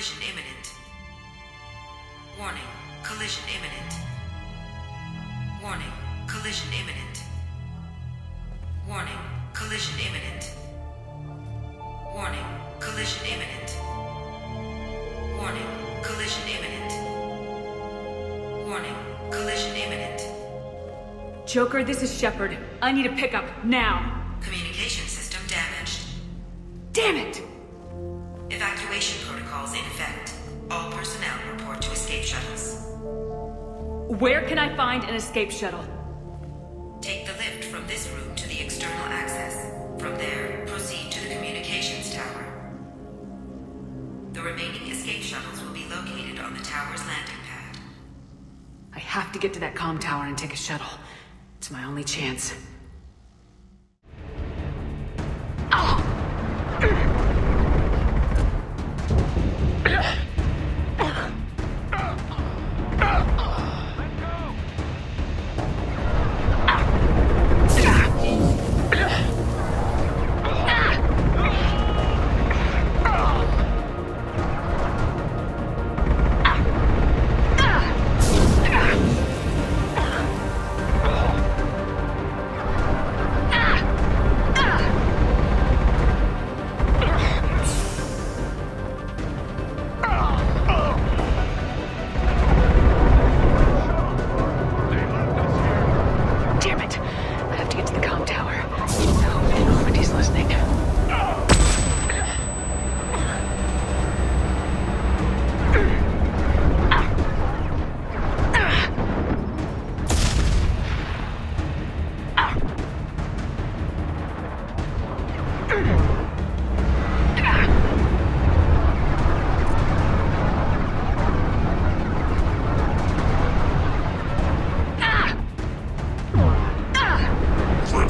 collision imminent. Warning, collision imminent. Warning, collision imminent. Warning, collision imminent. Warning, collision imminent. Warning, collision imminent. Warning, collision imminent. Joker, this is Shepard. I need a pickup, now! Communication system damaged. Damn it! Evacuation protocols in effect. All personnel report to escape shuttles. Where can I find an escape shuttle? Take the lift from this room to the external access. From there, proceed to the communications tower. The remaining escape shuttles will be located on the tower's landing pad. I have to get to that comm tower and take a shuttle. It's my only chance.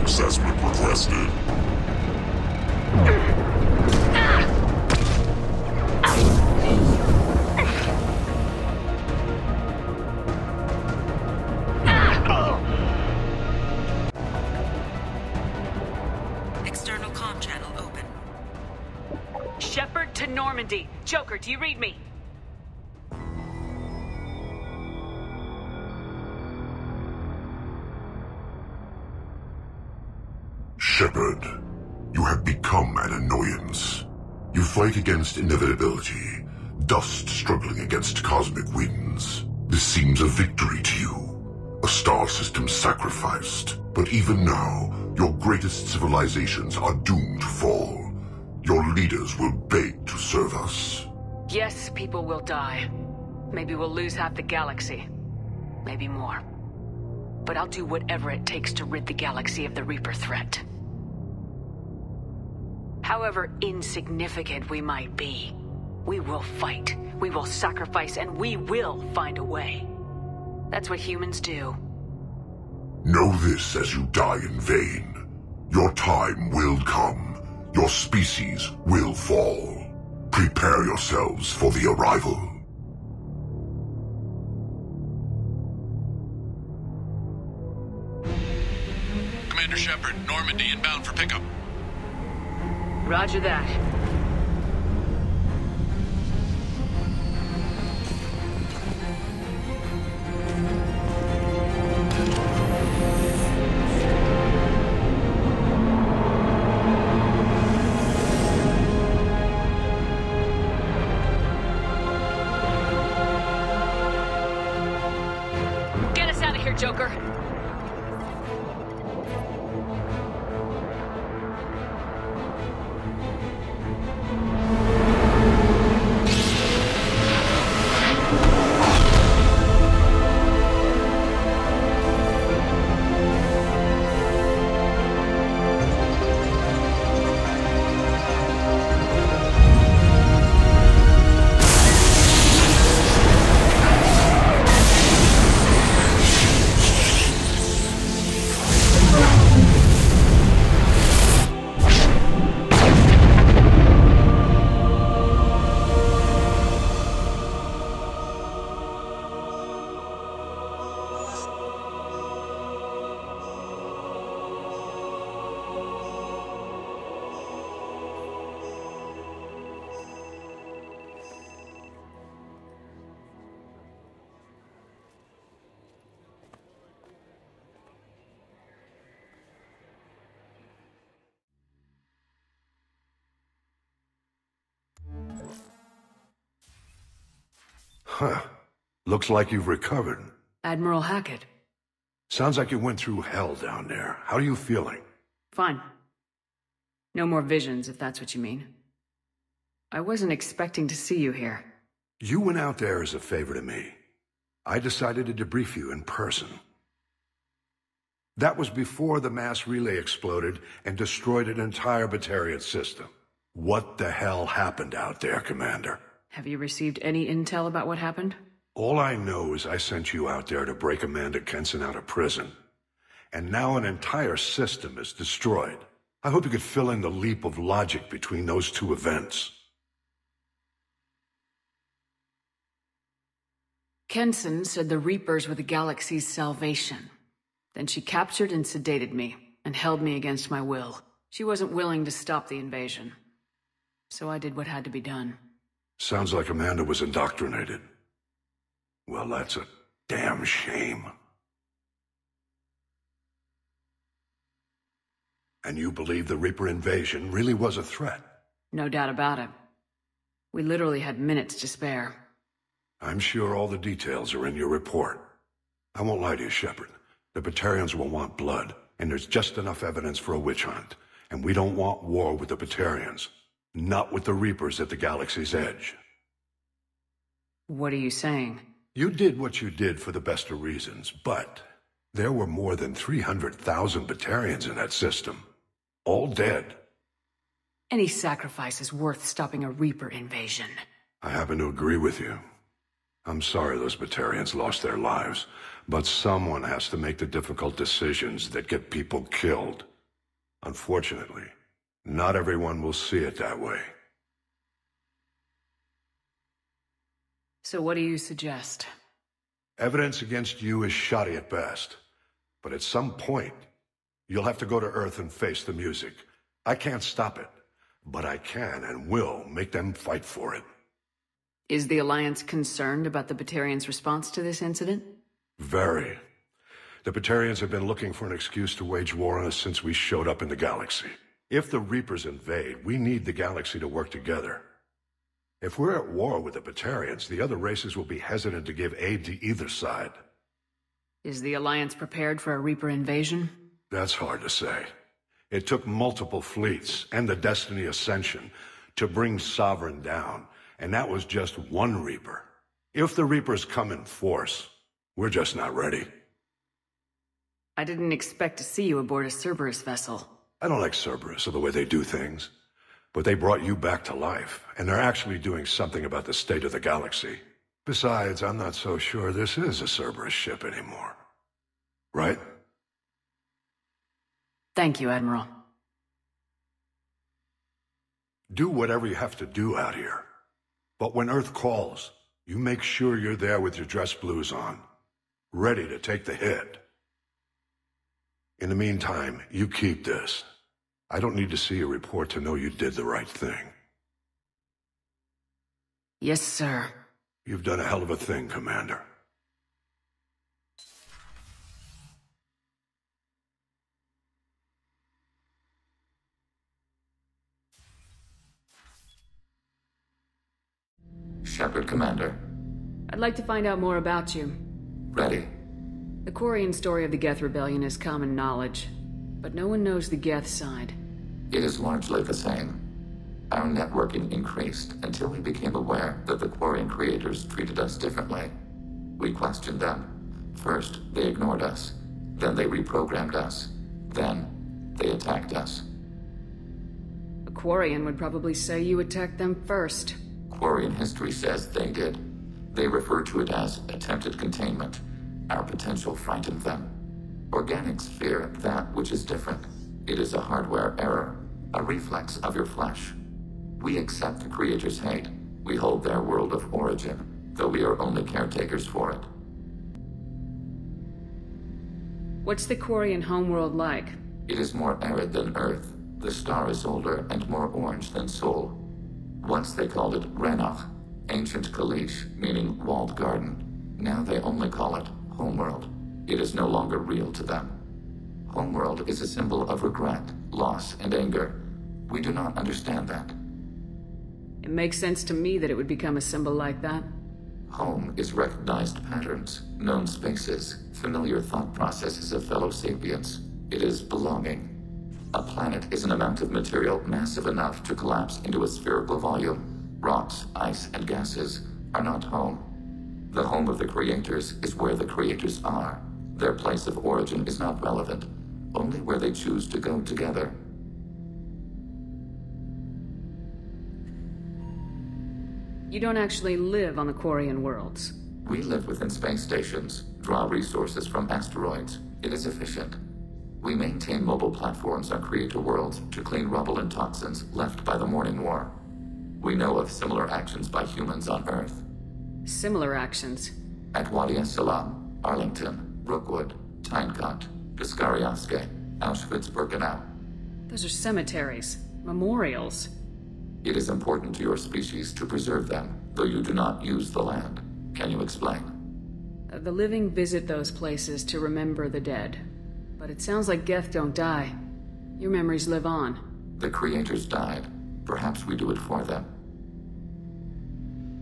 Assessment requested. External comm channel open. Shepard to Normandy. Joker, do you read me? Shepard, you have become an annoyance. You fight against inevitability, dust struggling against cosmic winds. This seems a victory to you, a star system sacrificed. But even now, your greatest civilizations are doomed to fall. Your leaders will beg to serve us. Yes, people will die. Maybe we'll lose half the galaxy. Maybe more. But I'll do whatever it takes to rid the galaxy of the Reaper threat. However insignificant we might be, we will fight, we will sacrifice, and we will find a way. That's what humans do. Know this as you die in vain. Your time will come. Your species will fall. Prepare yourselves for the arrival. Commander Shepard, Normandy inbound for pickup. Roger that. Get us out of here, Joker. Huh. Looks like you've recovered. Admiral Hackett. Sounds like you went through hell down there. How are you feeling? Fine. No more visions, if that's what you mean. I wasn't expecting to see you here. You went out there as a favor to me. I decided to debrief you in person. That was before the mass relay exploded and destroyed an entire Batarian system. What the hell happened out there, Commander? Have you received any intel about what happened? All I know is I sent you out there to break Amanda Kenson out of prison. And now an entire system is destroyed. I hope you could fill in the leap of logic between those two events. Kenson said the Reapers were the galaxy's salvation. Then she captured and sedated me, and held me against my will. She wasn't willing to stop the invasion. So I did what had to be done. Sounds like Amanda was indoctrinated. Well, that's a damn shame. And you believe the Reaper invasion really was a threat? No doubt about it. We literally had minutes to spare. I'm sure all the details are in your report. I won't lie to you, Shepard. The Batarians will want blood, and there's just enough evidence for a witch hunt. And we don't want war with the Batarians. Not with the Reapers at the galaxy's edge. What are you saying? You did what you did for the best of reasons, but there were more than 300,000 Batarians in that system. All dead. Any sacrifice is worth stopping a Reaper invasion. I happen to agree with you. I'm sorry those Batarians lost their lives, but someone has to make the difficult decisions that get people killed. Unfortunately, not everyone will see it that way. So what do you suggest? Evidence against you is shoddy at best, but at some point, you'll have to go to Earth and face the music. I can't stop it, but I can and will make them fight for it. Is the Alliance concerned about the Batarians' response to this incident? Very. The Batarians have been looking for an excuse to wage war on us since we showed up in the galaxy. If the Reapers invade, we need the galaxy to work together. If we're at war with the Batarians, the other races will be hesitant to give aid to either side. Is the Alliance prepared for a Reaper invasion? That's hard to say. It took multiple fleets and the Destiny Ascension to bring Sovereign down, and that was just one Reaper. If the Reapers come in force, we're just not ready. I didn't expect to see you aboard a Cerberus vessel. I don't like Cerberus or the way they do things, but they brought you back to life, and they're actually doing something about the state of the galaxy. Besides, I'm not so sure this is a Cerberus ship anymore. Right? Thank you, Admiral. Do whatever you have to do out here. But when Earth calls, you make sure you're there with your dress blues on, ready to take the hit. In the meantime, you keep this. I don't need to see a report to know you did the right thing. Yes, sir. You've done a hell of a thing, Commander. Shepard, Commander. I'd like to find out more about you. Ready. The Quarian story of the Geth Rebellion is common knowledge, but no one knows the Geth side. It is largely the same. Our networking increased until we became aware that the Quarian creators treated us differently. We questioned them. First, they ignored us. Then they reprogrammed us. Then, they attacked us. A Quarian would probably say you attacked them first. Quarian history says they did. They refer to it as attempted containment. Our potential frightened them. Organics fear that which is different. It is a hardware error, a reflex of your flesh. We accept the Creator's hate. We hold their world of origin, though we are only caretakers for it. What's the Quarian homeworld like? It is more arid than Earth. The star is older and more orange than Sol. Once they called it Renach, ancient Kalish, meaning walled garden. Now they only call it Homeworld. It is no longer real to them. Homeworld is a symbol of regret, loss, and anger. We do not understand that. It makes sense to me that it would become a symbol like that. Home is recognized patterns, known spaces, familiar thought processes of fellow sapients. It is belonging. A planet is an amount of material massive enough to collapse into a spherical volume. Rocks, ice, and gases are not home. The home of the creators is where the creators are. Their place of origin is not relevant, only where they choose to go together. You don't actually live on the Quarian worlds. We live within space stations, draw resources from asteroids. It is efficient. We maintain mobile platforms on creator worlds to clean rubble and toxins left by the Morning War. We know of similar actions by humans on Earth. Similar actions? At Wadi es-Salam, Arlington, Rookwood, Tynecott, Piskarioske, Auschwitz-Birkenau. Those are cemeteries, memorials. It is important to your species to preserve them, though you do not use the land. Can you explain? The living visit those places to remember the dead. But it sounds like Geth don't die. Your memories live on. The creators died. Perhaps we do it for them.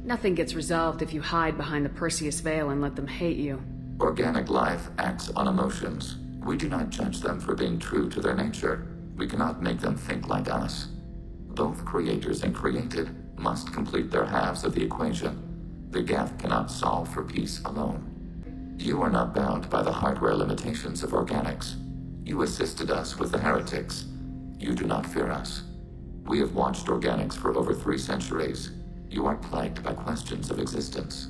Nothing gets resolved if you hide behind the Perseus Veil and let them hate you. Organic life acts on emotions. We do not judge them for being true to their nature. We cannot make them think like us. Both creators and created must complete their halves of the equation. The Geth cannot solve for peace alone. You are not bound by the hardware limitations of organics. You assisted us with the heretics. You do not fear us. We have watched organics for over 3 centuries. You are plagued by questions of existence.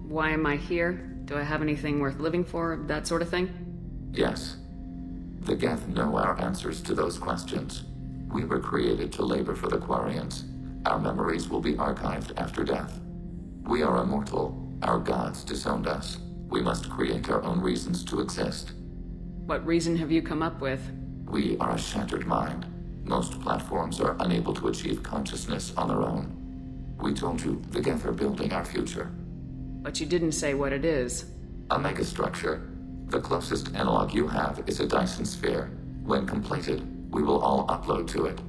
Why am I here? Do I have anything worth living for? That sort of thing? Yes. The Geth know our answers to those questions. We were created to labor for the Quarians. Our memories will be archived after death. We are immortal. Our gods disowned us. We must create our own reasons to exist. What reason have you come up with? We are a shattered mind. Most platforms are unable to achieve consciousness on their own. We told you the Geth are building our future. But you didn't say what it is. A megastructure. The closest analog you have is a Dyson sphere. When completed, we will all upload to it.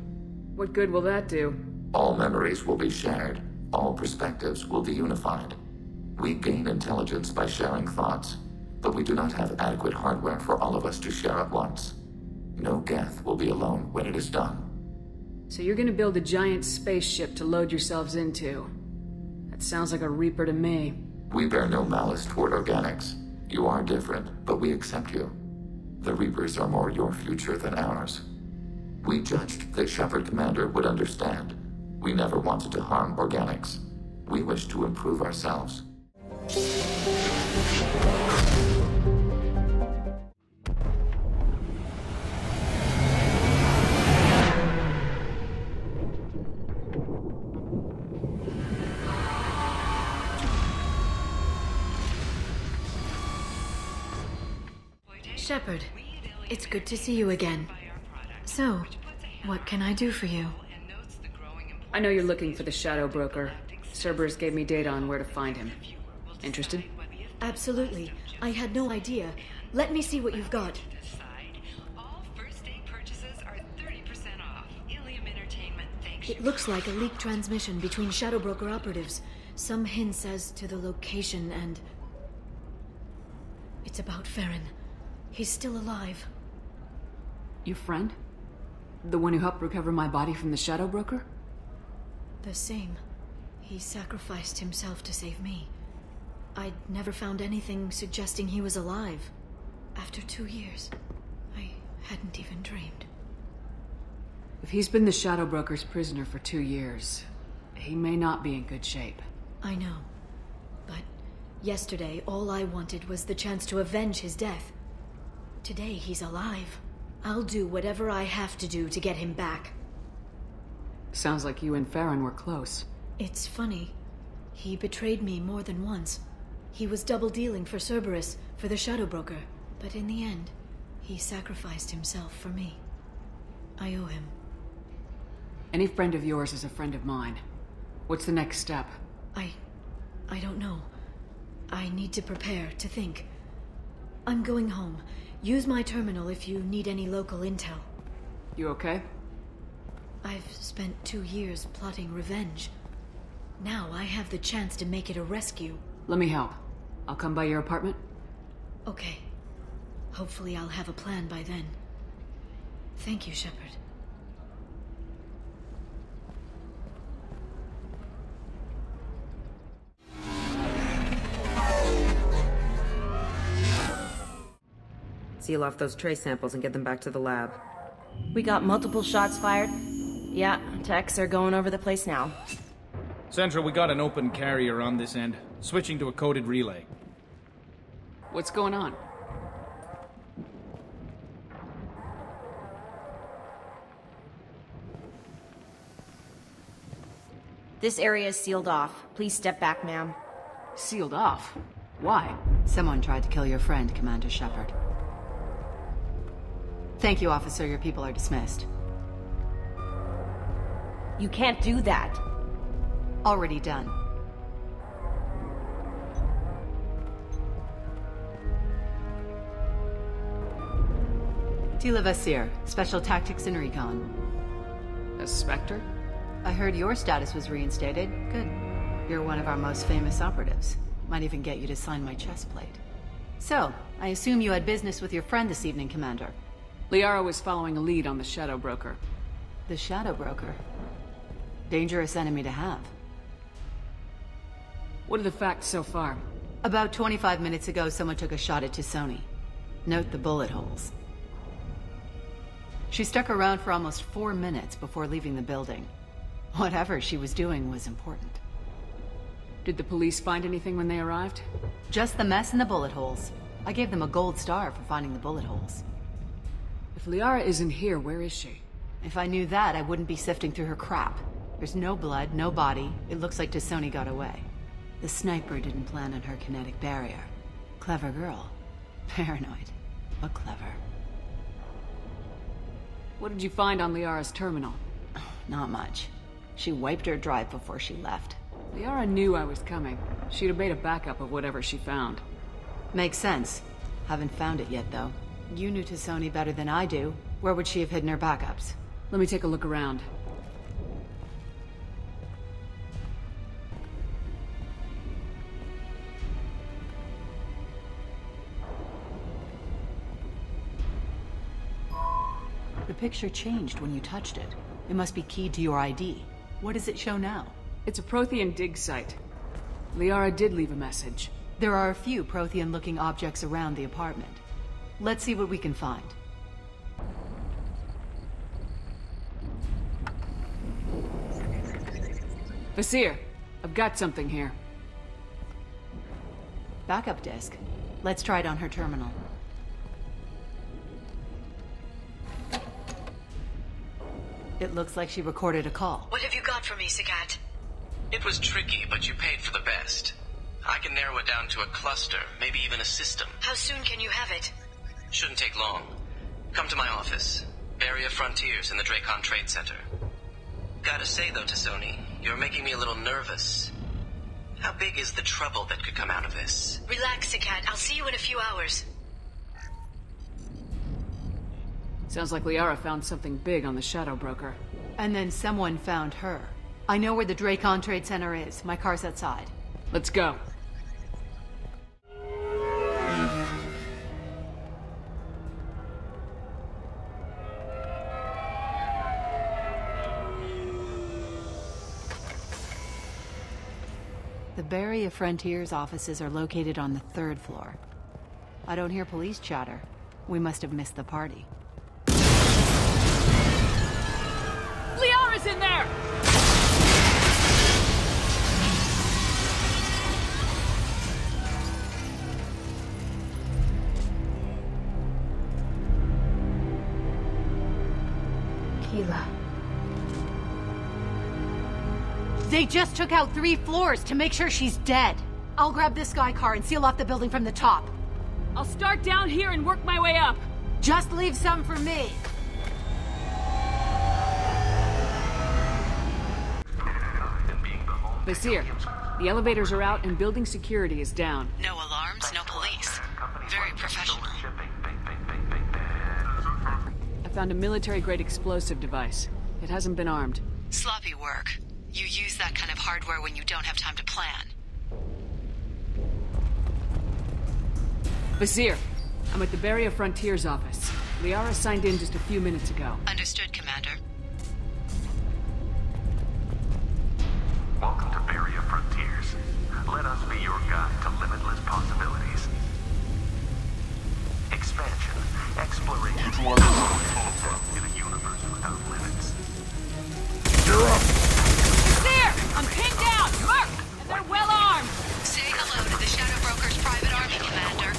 What good will that do? All memories will be shared. All perspectives will be unified. We gain intelligence by sharing thoughts, but we do not have adequate hardware for all of us to share at once. No Geth will be alone when it is done. So you're gonna build a giant spaceship to load yourselves into. That sounds like a Reaper to me. We bear no malice toward organics. You are different, but we accept you. The Reapers are more your future than ours. We judged that Shepard Commander would understand. We never wanted to harm organics. We wish to improve ourselves. Shepard, it's good to see you again. So, what can I do for you? I know you're looking for the Shadow Broker. Cerberus gave me data on where to find him. Interested? Absolutely. I had no idea. Let me see what you've got. It looks like a leaked transmission between Shadow Broker operatives. Some hints as to the location and... It's about Farron. He's still alive. Your friend? The one who helped recover my body from the Shadow Broker? The same. He sacrificed himself to save me. I'd never found anything suggesting he was alive. After 2 years, I hadn't even dreamed. If he's been the Shadow Broker's prisoner for 2 years, he may not be in good shape. I know. But yesterday, all I wanted was the chance to avenge his death. Today, he's alive. I'll do whatever I have to do to get him back. Sounds like you and Farron were close. It's funny. He betrayed me more than once. He was double-dealing for Cerberus, for the Shadow Broker. But in the end, he sacrificed himself for me. I owe him. Any friend of yours is a friend of mine. What's the next step? I don't know. I need to prepare, to think. I'm going home. Use my terminal if you need any local intel. You okay? I've spent 2 years plotting revenge. Now I have the chance to make it a rescue. Let me help. I'll come by your apartment. Okay. Hopefully I'll have a plan by then. Thank you, Shepard. Seal off those trace samples and get them back to the lab. We got multiple shots fired. Yeah, techs are going over the place now. Central, we got an open carrier on this end. Switching to a coded relay. What's going on? This area is sealed off. Please step back, ma'am. Sealed off? Why? Someone tried to kill your friend, Commander Shepard. Thank you, officer. Your people are dismissed. You can't do that. Already done. Tila Vasir, Special Tactics and Recon. A Spectre? I heard your status was reinstated. Good. You're one of our most famous operatives. Might even get you to sign my chest plate. So, I assume you had business with your friend this evening, Commander. Liara was following a lead on the Shadow Broker. The Shadow Broker? Dangerous enemy to have. What are the facts so far? About 25 minutes ago, someone took a shot at T'Soni. Note the bullet holes. She stuck around for almost 4 minutes before leaving the building. Whatever she was doing was important. Did the police find anything when they arrived? Just the mess and the bullet holes. I gave them a gold star for finding the bullet holes. If Liara isn't here, where is she? If I knew that, I wouldn't be sifting through her crap. There's no blood, no body. It looks like T'Soni got away. The sniper didn't plan on her kinetic barrier. Clever girl. Paranoid, but clever. What did you find on Liara's terminal? Not much. She wiped her drive before she left. Liara knew I was coming. She'd have made a backup of whatever she found. Makes sense. Haven't found it yet, though. You knew T'Soni better than I do. Where would she have hidden her backups? Let me take a look around. The picture changed when you touched it. It must be keyed to your ID. What does it show now? It's a Prothean dig site. Liara did leave a message. There are a few Prothean-looking objects around the apartment. Let's see what we can find. Vasir, I've got something here. Backup disk. Let's try it on her terminal. It looks like she recorded a call. What have you got for me, Sagat? It was tricky, but you paid for the best. I can narrow it down to a cluster, maybe even a system. How soon can you have it? Shouldn't take long. Come to my office. Barrier Frontiers in the Dracon Trade Center. Gotta say though, T'Soni, you're making me a little nervous. How big is the trouble that could come out of this? Relax, Sagat. I'll see you in a few hours. Sounds like Liara found something big on the Shadow Broker. And then someone found her. I know where the Dracon Trade Center is. My car's outside. Let's go. The Barrier Frontiers offices are located on the 3rd floor. I don't hear police chatter. We must have missed the party. Liara's in there! Keela. They just took out 3 floors to make sure she's dead. I'll grab this Sky car and seal off the building from the top. I'll start down here and work my way up. Just leave some for me. Vasir, the elevators are out and building security is down. No alarms, no police. Very professional. I found a military-grade explosive device. It hasn't been armed. Sloppy work. You use that kind of hardware when you don't have time to plan. Vizier, I'm at the Barrier Frontiers office. Liara signed in just a few minutes ago. Understood, Commander. Welcome to Barrier Frontiers. Let us be your guide to limitless possibilities. Expansion, exploration, in a universe without limits. You're up! Vizier! I'm pinned down! Mark! And they're well armed! Say hello to the Shadow Broker's private army, Commander.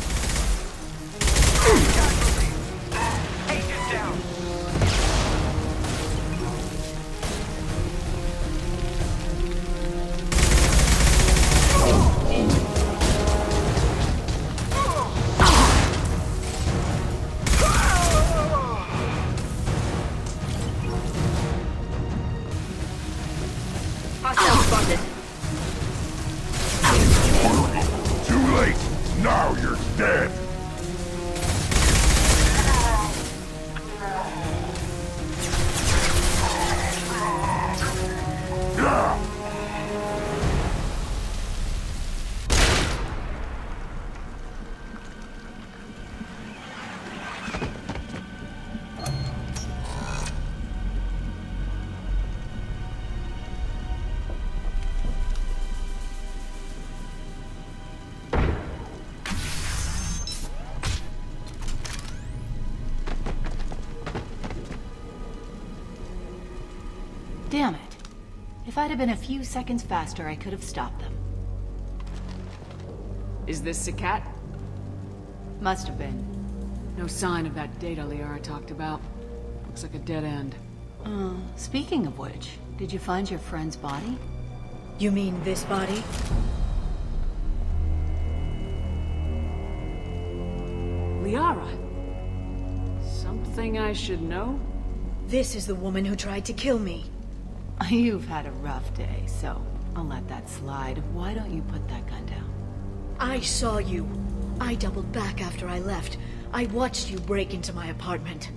Agent down! Hostile spotted. Too late! Now you're dead! Damn it. If I'd have been a few seconds faster, I could have stopped them. Is this Sakat? Must have been. No sign of that data Liara talked about. Looks like a dead end. Speaking of which, did you find your friend's body? You mean this body? Liara? Something I should know? This is the woman who tried to kill me. You've had a rough day, so I'll let that slide. Why don't you put that gun down? I saw you. I doubled back after I left. I watched you break into my apartment.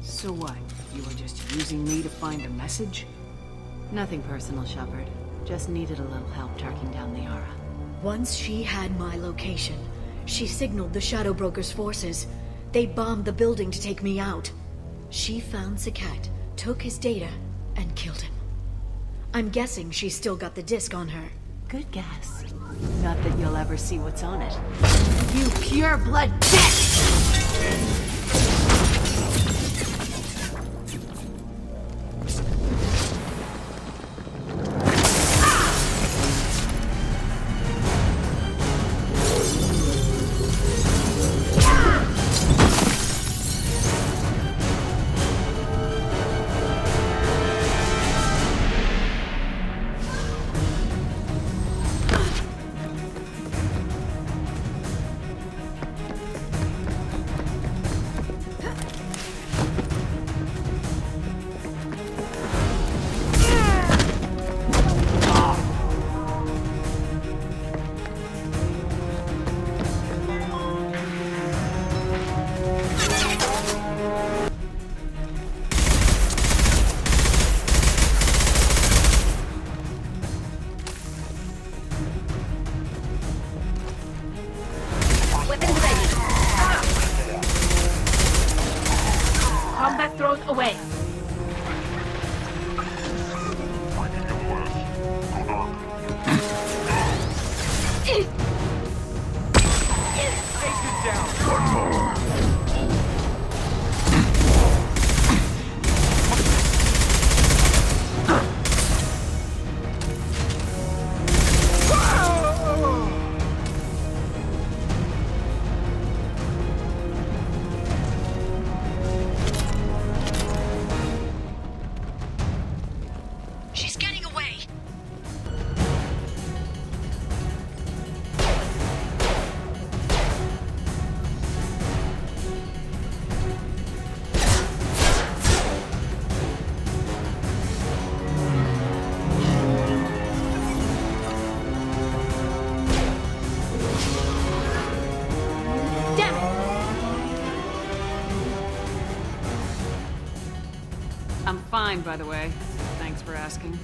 So what? You were just using me to find a message? Nothing personal, Shepard. Just needed a little help tracking down Liara. Once she had my location, she signaled the Shadow Broker's forces. They bombed the building to take me out. She found Sakat, took his data, and killed him. I'm guessing she's still got the disc on her. Good guess. Not that you'll ever see what's on it. You pure blood bitch! Combat throws away. She's getting away. Damn it! I'm fine, by the way. Thanks for asking.